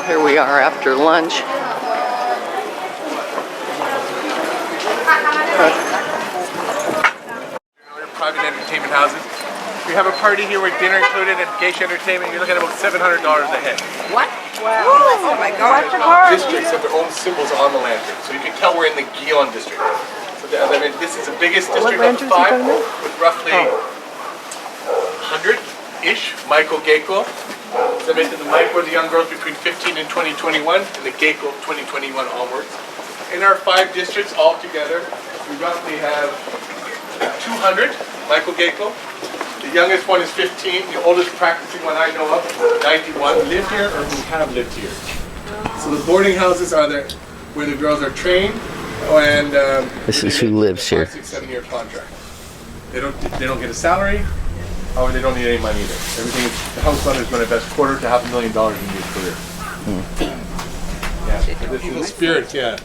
Here we are after lunch. Private entertainment houses. We have a party here with dinner included and geisha entertainment. You're looking at about $700 a head. What? Wow. Oh my God. Districts have their own symbols on the lantern, so you can tell we're in the Gion district. So as I mentioned, this is the biggest district of the 5, with roughly 100-ish Maiko Geiko. So I mentioned the Maiko are the young girls between 15 and 2021, and the Geiko 2021 onwards. In our 5 districts altogether, we roughly have 200 Maiko Geiko. The youngest one is 15. The oldest practicing one I know of, 91, live here or who have lived here. So the boarding houses are there where the girls are trained, and this is who lives here. 5, 6, 7-year contract. They don't get a salary, or they don't need any money either. Everything is, the house mother is going to invest $250,000 in his career. Yeah, so this is the spirit, yeah.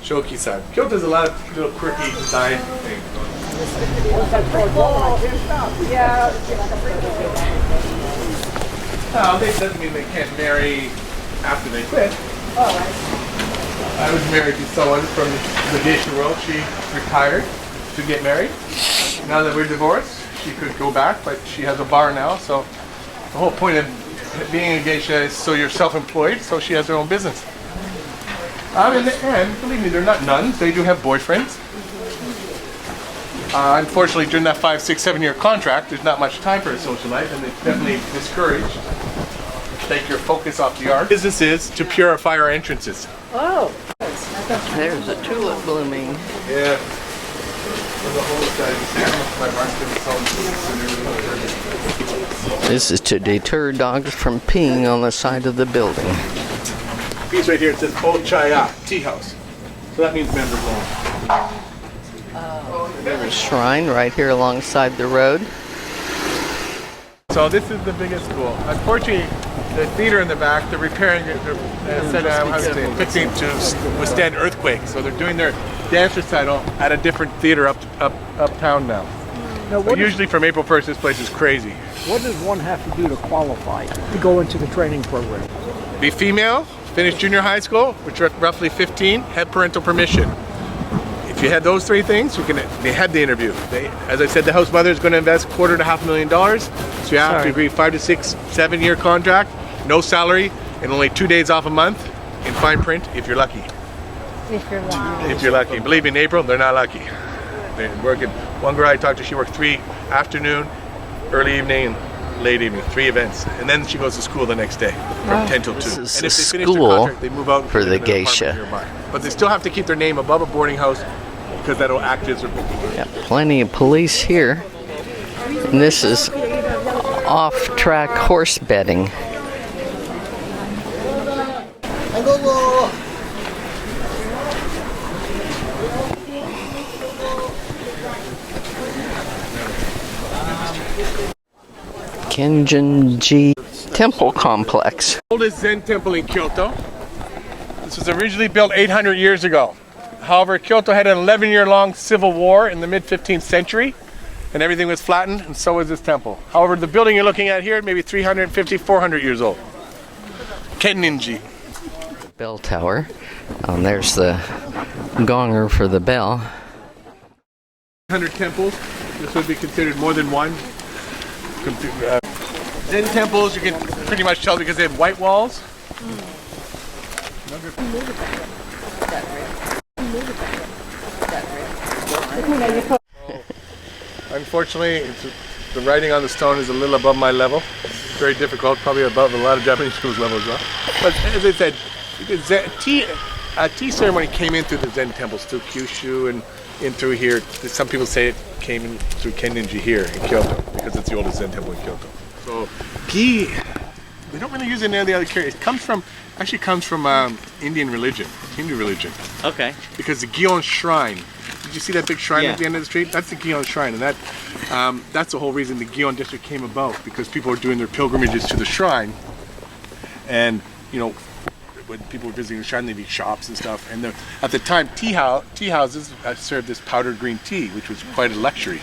Shoki-san. Kyoto has a lot of little quirky design things going on. Well, that doesn't mean they can't marry after they quit. I was married to someone from the geisha world. She retired to get married. Now that we're divorced, she could go back, but she has a bar now. So the whole point of being a geisha is so you're self-employed, so she has her own business. In the end, believe me, they're not nuns. They do have boyfriends. Unfortunately, during that 5, 6, 7-year contract, there's not much time for a social life, and it's definitely discouraged. Take your focus off the art. Business is to purify our entrances. Oh. There's a tulip blooming. Yeah. This is to deter dogs from peeing on the side of the building. Piece right here, it says Ochaya, tea house. So that means members only. There's a shrine right here alongside the road. So this is the biggest school. Unfortunately, the theater in the back, they're repairing it. They're fixing to withstand earthquakes. So they're doing their dance recital at a different theater uptown now. But usually from April 1st, this place is crazy. What does one have to do to qualify to go into the training program? Be female, finish junior high school, which are roughly 15, have parental permission. If you had those 3 things, they had the interview. As I said, the house mother is going to invest $250,000. So you have to agree 5 to 6, 7-year contract, no salary, and only 2 days off a month in fine print if you're lucky. If you're lucky. If you're lucky. Believe me, in April, they're not lucky. They're working. One girl I talked to, she worked 3 afternoon, early evening, and late evening, 3 events. And then she goes to school the next day from 10 till 2. This is and a if they finish school their contract, they move out for the an apartment geisha. nearby. But they still have to keep their name above a boarding house because that'll act as a... Yeah, plenty of police here. And this is off-track horse betting. Kenjinji Temple Complex. Oldest Zen temple in Kyoto. This was originally built 800 years ago. However, Kyoto had an 11-year-long civil war in the mid-15th century, and everything was flattened, and so was this temple. However, the building you're looking at here, maybe 350, 400 years old. Kenninji. Bell tower. There's the gonger for the bell. 100 temples. This would be considered more than one. Zen temples, you can pretty much tell because they have white walls. Unfortunately, the writing on the stone is a little above my level. It's very difficult, probably above a lot of Japanese schools' level as well. But as I said, tea ceremony came in through the Zen temples, through Kyushu and in through here. Some people say it came in through Kenninji here in Kyoto because it's the oldest Zen temple in Kyoto. So ghee, they don't really use it in any of the other characters. It comes from Indian religion, Hindu religion. Okay. Because the Gion shrine. Did you see that big shrine at the end of the street? That's the Gion shrine, and that's the whole reason the Gion district came about, because people were doing their pilgrimages to the shrine, and when people were visiting the shrine, there'd be shops and stuff. And at the time, tea houses served this powdered green tea, which was quite a luxury.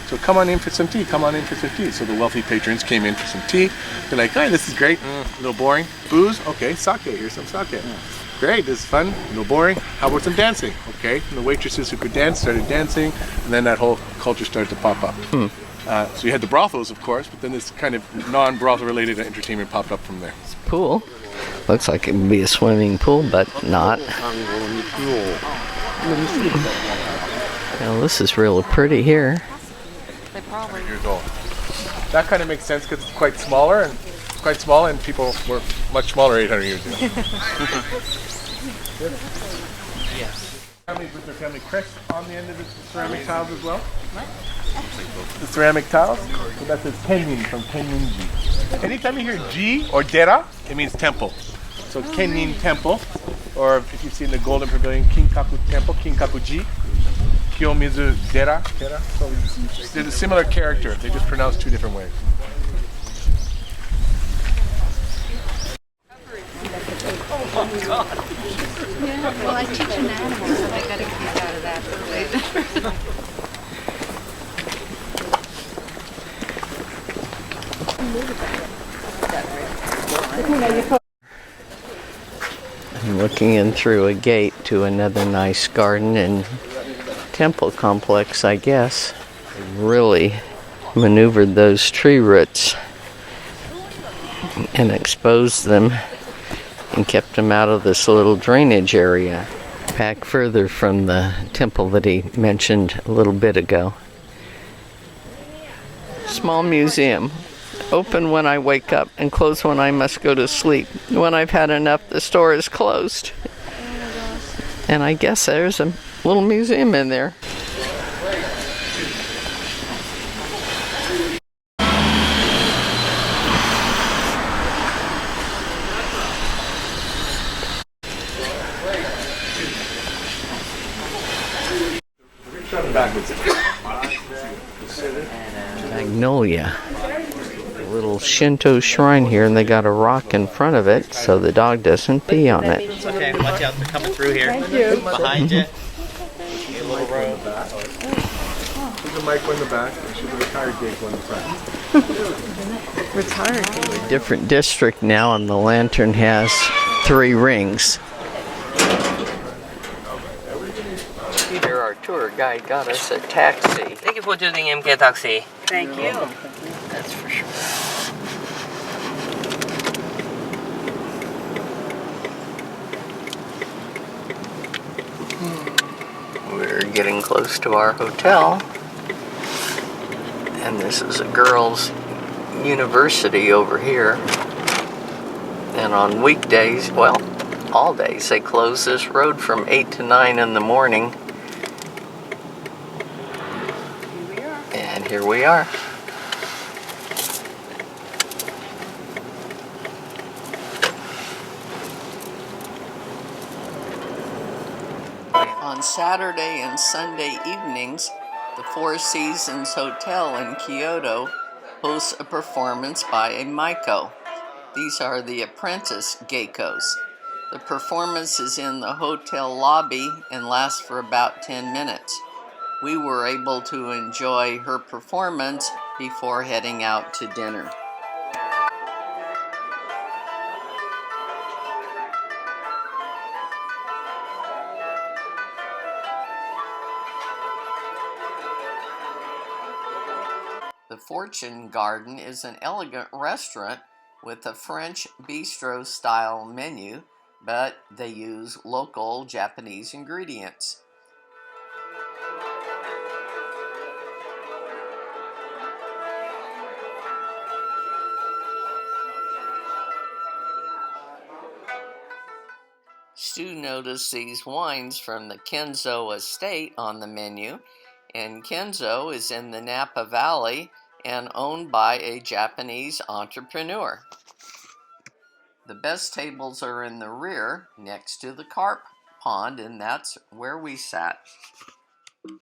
So come on in for some tea, come on in for some tea. So the wealthy patrons came in for some tea. They're like, hey, this is great, a little boring. Booze? Okay, sake, here's some sake. Great, this is fun, a little boring. How about some dancing? Okay, and the waitresses who could dance started dancing, and then that whole culture started to pop up. So you had the brothels, of course, but then this kind of non-brothel related entertainment popped up from there. Pool. Looks like it would be a swimming pool, but not. Well, this is really pretty here. Years old. That kind of makes sense because it's quite smaller and people were much smaller 800 years ago. Families with their family crest on the end of the ceramic tiles as well. The ceramic tiles. So that says Kenyin from Kenyin-ji. Anytime you hear Ji or Dera, it means temple. So Kenyin Temple, or if you've seen the Golden Pavilion, Kinkaku Temple, Kinkaku-ji. Kiyomizu Dera. So there's a similar character. They just pronounce two different ways. Oh God. Yeah, well, I teach an animal, so I got a kick out of that for I'm looking in through a gate to another nice garden and temple complex, I guess. Really maneuvered those tree roots and exposed them and kept them out of this little drainage area back further from the temple that he mentioned a little bit ago. Small museum. Open when I wake up and close when I must go to sleep. When I've had enough, the store is closed. And I guess there's a little museum in there. Magnolia. A little Shinto shrine here, and they got a rock in front of it so the dog doesn't pee on it. It's okay, watch out, they're coming through here. Thank you. Behind you. A little road. There's a mic in the back. She's a retired Geiko in the front. Retired. Different district now, and the lantern has 3 rings. Here our tour guide got us a taxi. Thank you for choosing MK Taxi. Thank you. That's for sure. We're getting close to our hotel. And this is a girls' university over here. And on weekdays, well, all days, they close this road from 8 to 9 in the morning. And here we are. On Saturday and Sunday evenings, the Four Seasons Hotel in Kyoto hosts a performance by a Maiko. These are the apprentice geikos. The performance is in the hotel lobby and lasts for about 10 minutes. We were able to enjoy her performance before heading out to dinner. The Fortune Garden is an elegant restaurant with a French bistro-style menu, but they use local Japanese ingredients. Stu noticed these wines from the Kenzo estate on the menu, and Kenzo is in the Napa Valley and owned by a Japanese entrepreneur. The best tables are in the rear next to the carp pond, and that's where we sat.